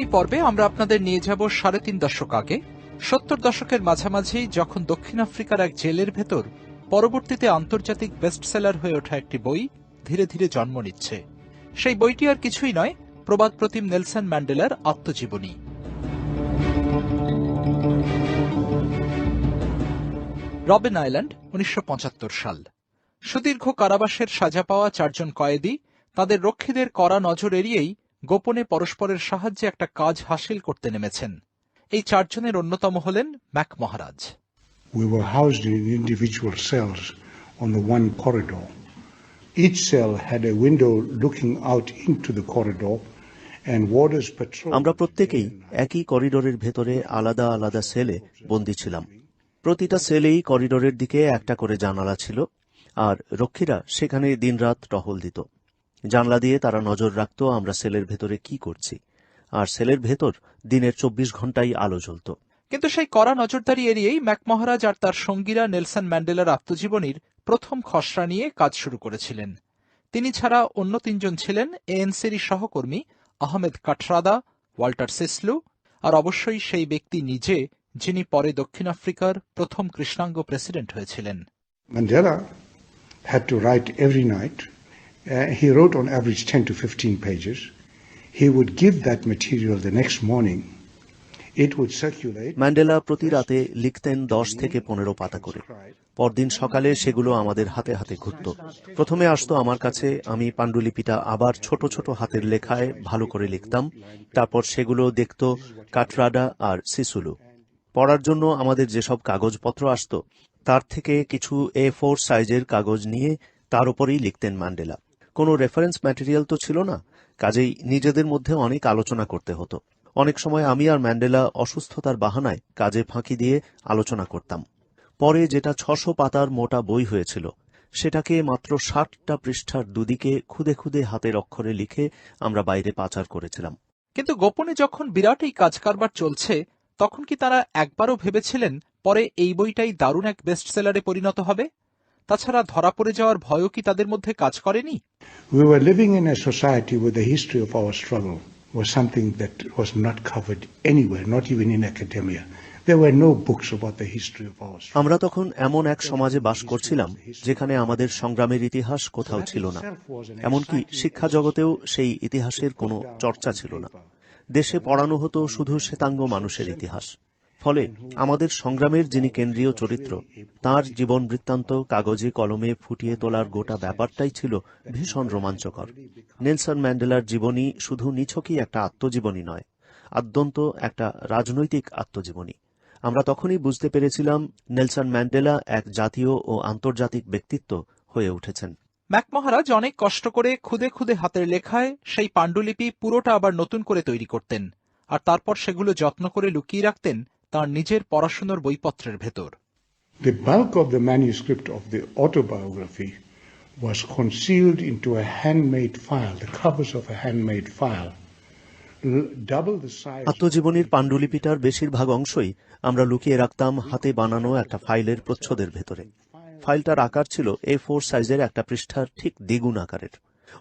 এই পর্বে আমরা আপনাদের নিয়ে যাব ৩.৫ দশক আগে। ৭০ দশকের মাঝামাঝি যখন দক্ষিণ আফ্রিকার এক জেলের ভেতর পরবর্তীতে আন্তর্জাতিক বেস্টসেলার হয়ে ওঠা একটি বই ধীরে ধীরে জন্ম নিচ্ছে। সেই বইটি আর কিছুই নয়, প্রবাদ প্রতিম নেলসন ম্যান্ডেলার আত্মজীবনী। রবেন আইল্যান্ড, ১৯৭৫ সাল। সুদীর্ঘ কারাবাসের সাজা পাওয়া ৪ জন কয়েদি তাদের রক্ষীদের কড়া নজর এড়িয়েই গোপনে পরস্পরের সাহায্যে একটা কাজ হাসিল করতে নেমেছেন। এই ৪ জনের অন্যতম হলেন Mac Maharaj. We were housed in individual cells on the one corridor. Each cell had a window looking out into the corridor and warders patrolled. আমরা প্রত্যেকেই একই করিডোরের ভেতরে আলাদা আলাদা সেলে বন্দী ছিলাম। প্রতিটা সেলেই করিডোরের দিকে একটা করে জানালা ছিল, আর রক্ষীরা সেখানে দিনরাত টহল দিত। জানলা দিয়ে তারা নজর রাখত আমরা সেলের ভেতরে কি করছি, আর সেলের ভেতর দিনের ২৪ ঘন্টাই আলো জ্বলত। কিন্তু সেই কড়া নজরদারি এড়িয়েই ম্যাক মহারাজ আর তার সঙ্গীরা নেলসন ম্যান্ডেলার আত্মজীবনীর প্রথম খসড়া নিয়ে কাজ শুরু করেছিলেন। তিনি ছাড়া অন্য ৩ জন ছিলেন এএনসির সহকর্মী আহমেদ কাটরাদা, ওয়াল্টার সিসলু, আর অবশ্যই সেই ব্যক্তি নিজে যিনি পরে দক্ষিণ আফ্রিকার প্রথম কৃষ্ণাঙ্গ প্রেসিডেন্ট হয়েছিলেন। Mandela had to write every night. He wrote on average 10 to 15 pages. He would give that material the next morning. It would circulate. Mandela প্রতি রাতে লিখতেন ১০ থেকে ১৫ পাতা করে। পরদিন সকালে সেগুলো আমাদের হাতে হাতে ঘুরত। প্রথমে আসতো আমার কাছে, আমি পাণ্ডুলিপিটা আবার ছোট ছোট হাতের লেখায় ভালো করে লিখতাম। তারপর সেগুলো দেখত কাটরাডা আর সিসুলু। পড়ার জন্য আমাদের যেসব কাগজপত্র আসতো তার থেকে কিছু A4 সাইজের কাগজ নিয়ে তার উপরেই লিখতেন ম্যান্ডেলা। কোনো রেফারেন্স ম্যাটেরিয়াল তো ছিল না, কাজেই নিজেদের মধ্যে অনেক আলোচনা করতে হতো। অনেক সময় আমি আর ম্যান্ডেলা অসুস্থতার বাহানায় কাজে ফাঁকি দিয়ে আলোচনা করতাম। পরে যেটা ৬০০ পাতার মোটা বই হয়েছিল, সেটাকে মাত্র ৬০টা পৃষ্ঠার দুদিকে খুদে খুদে হাতের অক্ষরে লিখে আমরা বাইরে পাচার করেছিলাম। কিন্তু গোপনে যখন বিরাট এই কাজ কারবার চলছে, তখন কি তারা একবারও ভেবেছিলেন পরে এই বইটাই দারুণ এক বেস্টসেলারে পরিণত হবে? তাছাড়া ধরা পড়ে যাওয়ার ভয়ও কি তাদের মধ্যে কাজ করেনি? We were living in a society where the history of our struggle was something that was not covered anywhere, not even in academia. There were no books about the history of our struggle. আমরা তখন এমন এক সমাজে বাস করছিলাম যেখানে আমাদের সংগ্রামের ইতিহাস কোথাও ছিল না। এমনকি শিক্ষা জগতেও সেই ইতিহাসের কোনো চর্চা ছিল না। দেশে পড়ানো হতো শুধু শ্বেতাঙ্গ মানুষের ইতিহাস। ফলে আমাদের সংগ্রামের যিনি কেন্দ্রীয় চরিত্র, তাঁর জীবন বৃত্তান্ত কাগজে কলমে ফুটিয়ে তোলার গোটা ব্যাপারটাই ছিল ভীষণ রোমাঞ্চকর। নেলসন ম্যান্ডেলার জীবনী শুধু নিছকই একটা আত্মজীবনী নয়, আদ্যন্ত একটা রাজনৈতিক আত্মজীবনী। আমরা তখনই বুঝতে পেরেছিলাম নেলসন ম্যান্ডেলা এক জাতীয় ও আন্তর্জাতিক ব্যক্তিত্ব হয়ে উঠেছেন। ম্যাক মহারাজ অনেক কষ্ট করে খুদে খুদে হাতের লেখায় সেই পাণ্ডুলিপি পুরোটা আবার নতুন করে তৈরি করতেন, আর তারপর সেগুলো যত্ন করে লুকিয়ে রাখতেন তার নিজের পড়াশোনার বইপত্রের ভেতর। The bulk of the manuscript of the autobiography was concealed into a handmade file, the covers of a handmade file, double the size. আত্মজীবনীর পাণ্ডুলিপিটার বেশিরভাগ অংশই আমরা লুকিয়ে রাখতাম হাতে বানানো একটা ফাইলের প্রচ্ছদের ভেতরে। ফাইলটার আকার ছিল A4 সাইজের একটা পৃষ্ঠার ঠিক দ্বিগুণ আকারের।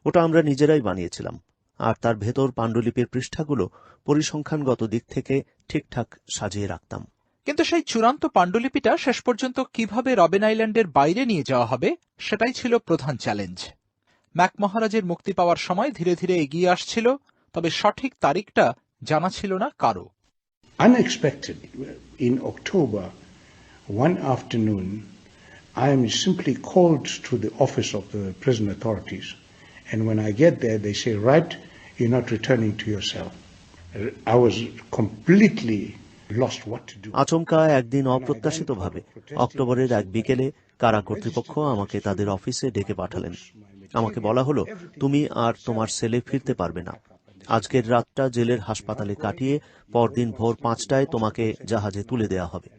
ওটা আমরা নিজেরাই বানিয়েছিলাম, আর তার ভেতর পাণ্ডুলিপির পৃষ্ঠাগুলো পরিসংখ্যানগত দিক থেকে ঠিকঠাক সাজিয়ে রাখতাম। কিন্তু সেই চূড়ান্ত পাণ্ডুলিপিটা শেষ পর্যন্ত কিভাবে রবেন আইল্যান্ডের বাইরে নিয়ে যাওয়া হবে, সেটাই ছিল প্রধান চ্যালেঞ্জ। ম্যাক মহারাজের মুক্তি পাওয়ার সময় ধীরে ধীরে এগিয়ে আসছিল, তবে সঠিক তারিখটা জানা ছিল না কারো। Unexpected, in October, one afternoon, I am simply called to the office of the prison authorities. And when I get there, they say, right, you're not returning to your cell. I was completely lost what to do. আচমকা একদিন অপ্রত্যাশিতভাবে অক্টোবরের এক বিকেলে কারা কর্তৃপক্ষ আমাকে তাদের অফিসে ডেকে পাঠালেন। আমাকে বলা হলো, তুমি আর তোমার সেলে ফিরতে পারবে না। আজকের রাতটা জেলের হাসপাতালে কাটিয়ে পরদিন ভোর ৫টায় তোমাকে জাহাজে তুলে দেওয়া হবে।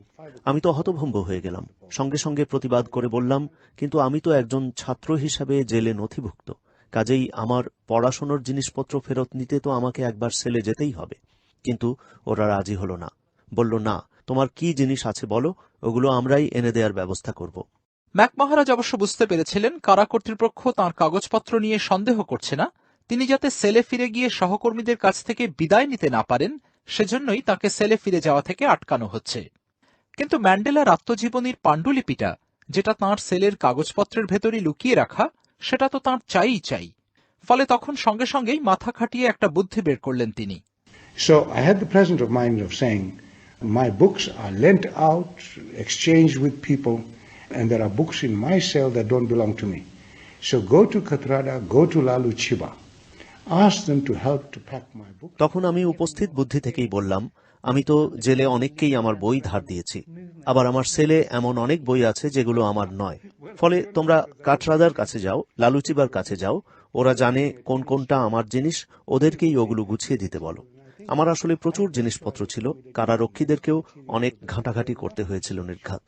আমি তো হতভম্ব হয়ে গেলাম। সঙ্গে সঙ্গে প্রতিবাদ করে বললাম, কিন্তু আমি তো একজন ছাত্র হিসাবে জেলে নথিভুক্ত, কাজেই আমার পড়াশোনার জিনিসপত্র ফেরত নিতে তো আমাকে একবার সেলে যেতেই হবে। কিন্তু ওরা রাজি হলো না। বলল, না, তোমার কি জিনিস আছে বলো, ওগুলো আমরাই এনে দেওয়ার ব্যবস্থা করব। ম্যাক মহারাজ অবশ্য বুঝতে পেরেছিলেন কারা কর্তৃপক্ষ তাঁর কাগজপত্র নিয়ে সন্দেহ করছে না, তিনি যাতে সেলে ফিরে গিয়ে সহকর্মীদের কাছ থেকে বিদায় নিতে না পারেন, সেজন্যই তাকে সেলে ফিরে যাওয়া থেকে আটকানো হচ্ছে। কিন্তু ম্যান্ডেলার আত্মজীবনীর পাণ্ডুলিপিটা, যেটা তাঁর সেলের কাগজপত্রের ভেতরই লুকিয়ে রাখা, সেটা তো তাঁর চাই। ফলে তখন সঙ্গে সঙ্গেই মাথা খাটিয়ে একটা বুদ্ধি বের করলেন তিনি। So I had the presence of mind of saying, my books are lent out, exchanged with people, and there are books in my cell that don't belong to me. So go to Kathrada, go to Lalu Chiba, ask them to help to pack my book. তখন আমি উপস্থিত বুদ্ধি থেকেই বললাম, আমি তো জেলে অনেককেই আমার বই ধার দিয়েছি, আবার আমার সেলে এমন অনেক বই আছে যেগুলো আমার নয়। ফলে তোমরা কাঠরাদার কাছে যাও, লালুচিবার কাছে যাও, ওরা জানে কোন কোনটা আমার জিনিস, ওদেরকেই ওগুলো গুছিয়ে দিতে বলো। আমার আসলে প্রচুর জিনিসপত্র ছিল, কারারক্ষীদেরকেও অনেক ঘাঁটাঘাঁটি করতে হয়েছিল নির্ঘাত।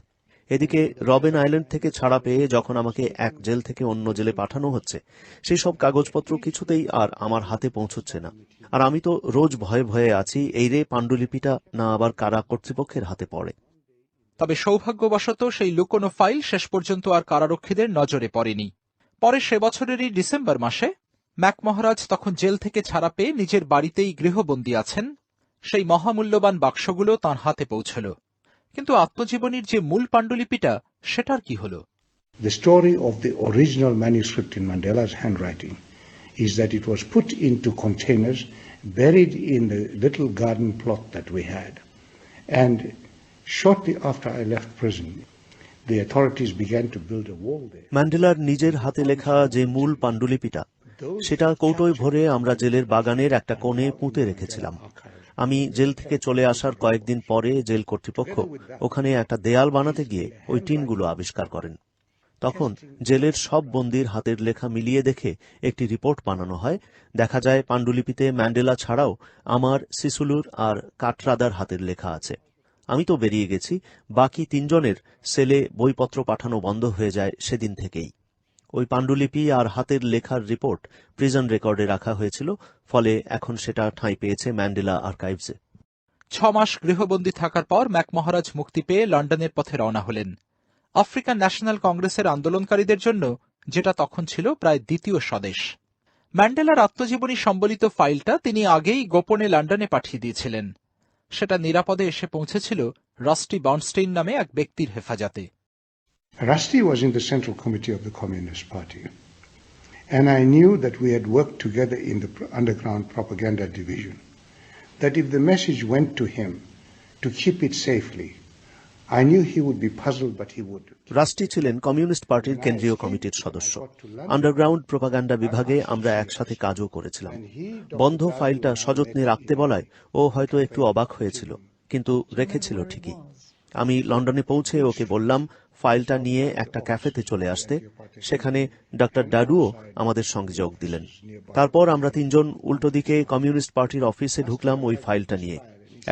এদিকে রবেন আইল্যান্ড থেকে ছাড়া পেয়ে যখন আমাকে এক জেল থেকে অন্য জেলে পাঠানো হচ্ছে, সেই সব কাগজপত্র কিছুতেই আর আমার হাতে পৌঁছচ্ছে না। আর আমি তো রোজ ভয়ে ভয়ে আছি, এই রে পাণ্ডুলিপিটা না আবার কারা কর্তৃপক্ষের হাতে পড়ে। তবে সৌভাগ্যবশত সেই লুকোনো ফাইল শেষ পর্যন্ত আর কারারক্ষীদের নজরে পড়েনি। পরে সে বছরেরই ডিসেম্বর মাসে ম্যাক মহারাজ তখন জেল থেকে ছাড়া পেয়ে নিজের বাড়িতেই গৃহবন্দী আছেন। সেই মহামূল্যবান বাক্সগুলো তাঁর হাতে পৌঁছল। কিন্তু আত্মজীবনীর যে মূল পাণ্ডুলিপিটা, সেটার কি হলো? The story of the original manuscript in Mandela's handwriting is that it was put into containers, buried in the little garden plot that we had. And shortly after I left prison, the authorities began to build a wall there. ম্যান্ডেলার নিজের হাতে লেখা যে মূল পাণ্ডুলিপিটা, সেটা কৌটোয় ভরে আমরা জেলের বাগানের একটা কোণে পুঁতে রেখেছিলাম। আমি জেল থেকে চলে আসার কয়েকদিন পরে জেল কর্তৃপক্ষ ওখানে একটা দেয়াল বানাতে গিয়ে ওই টিনগুলো আবিষ্কার করেন। তখন জেলের সব বন্দীর হাতের লেখা মিলিয়ে দেখে একটি রিপোর্ট বানানো হয়। দেখা যায় পাণ্ডুলিপিতে ম্যান্ডেলা ছাড়াও আমার, সিসুলুর আর কাঠরাদার হাতের লেখা আছে। আমি তো বেরিয়ে গেছি, বাকি তিনজনের সেলে বইপত্র পাঠানো বন্ধ হয়ে যায় সেদিন থেকেই। ওই পাণ্ডুলিপি আর হাতের লেখার রিপোর্ট প্রিজন রেকর্ডে রাখা হয়েছিল, ফলে এখন সেটা ঠাঁই পেয়েছে ম্যান্ডেলা আর্কাইভসে। 6 মাস গৃহবন্দী থাকার পর ম্যাক মহারাজ মুক্তি পেয়ে লন্ডনের পথে রওনা হলেন আফ্রিকান ন্যাশনাল কংগ্রেসের আন্দোলনকারীদের জন্য, যেটা তখন ছিল প্রায় দ্বিতীয় স্বদেশ। ম্যান্ডেলার আত্মজীবনী সম্বলিত ফাইলটা তিনি আগেই গোপনে লন্ডনে পাঠিয়ে দিয়েছিলেন। সেটা নিরাপদে এসে পৌঁছেছিল রাস্টি বার্নস্টেইন নামে এক ব্যক্তির হেফাজতে। Rusty was in the Central Committee of the Communist Party, and I knew that we had worked together in the underground propaganda division, that if the message went to him to keep it safely, I knew he would be puzzled, but he would. Rusty ছিলেন communist পার্টির কেন্দ্রীয় কমিটির সদস্য। Underground propaganda বিভাগে আমরা একসাথে কাজও করেছিলাম। বন্ধ ফাইলটা সযত্নে রাখতে বলায় ও হয়তো একটু অবাক হয়েছিল, কিন্তু রেখেছিল ঠিকই। আমি লন্ডনে পৌঁছে ওকে বললাম ফাইলটা নিয়ে একটা ক্যাফেতে চলে আসতে। সেখানে ডক্টর ডাডুও আমাদের সঙ্গে যোগ দিলেন। তারপর আমরা তিনজন উল্টো দিকে কমিউনিস্ট পার্টির অফিসে ঢুকলাম ওই ফাইলটা নিয়ে।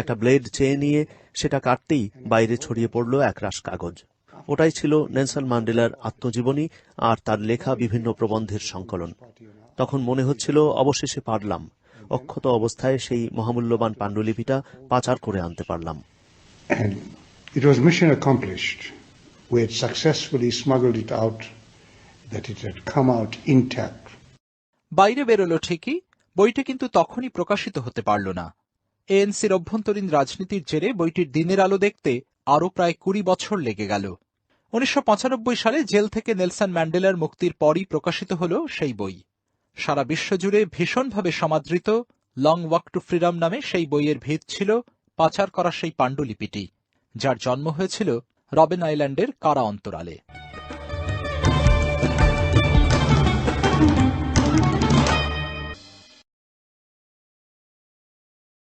একটা ব্লেড চেয়ে নিয়ে সেটা কাটতেই বাইরে ছড়িয়ে পড়ল একরাশ কাগজ। ওটাই ছিল নেলসন ম্যান্ডেলার আত্মজীবনী আর তার লেখা বিভিন্ন প্রবন্ধের সংকলন। তখন মনে হচ্ছিল অবশেষে পারলাম, অক্ষত অবস্থায় সেই মহামূল্যবান পাণ্ডুলিপিটা পাচার করে আনতে পারলাম। And it was mission accomplished. We had successfully smuggled it out, that it had come out intact. বাইরে বেরোলো ঠিকই, বইটি কিন্তু তখনই প্রকাশিত হতে পারল না। এএনসির অভ্যন্তরীণ রাজনীতির জেরে বইটির দিনের আলো দেখতে আরও প্রায় 20 বছর লেগে গেল। 1995 সালে জেল থেকে নেলসন ম্যান্ডেলার মুক্তির পরই প্রকাশিত হল সেই বই। সারা বিশ্বজুড়ে ভীষণভাবে সমাদৃত লং ওয়াক টু ফ্রিডম নামে সেই বইয়ের ভিত ছিল পাচার করা সেই পাণ্ডুলিপিটি, যার জন্ম হয়েছিল রবেন আইল্যান্ডের কারা অন্তরালে।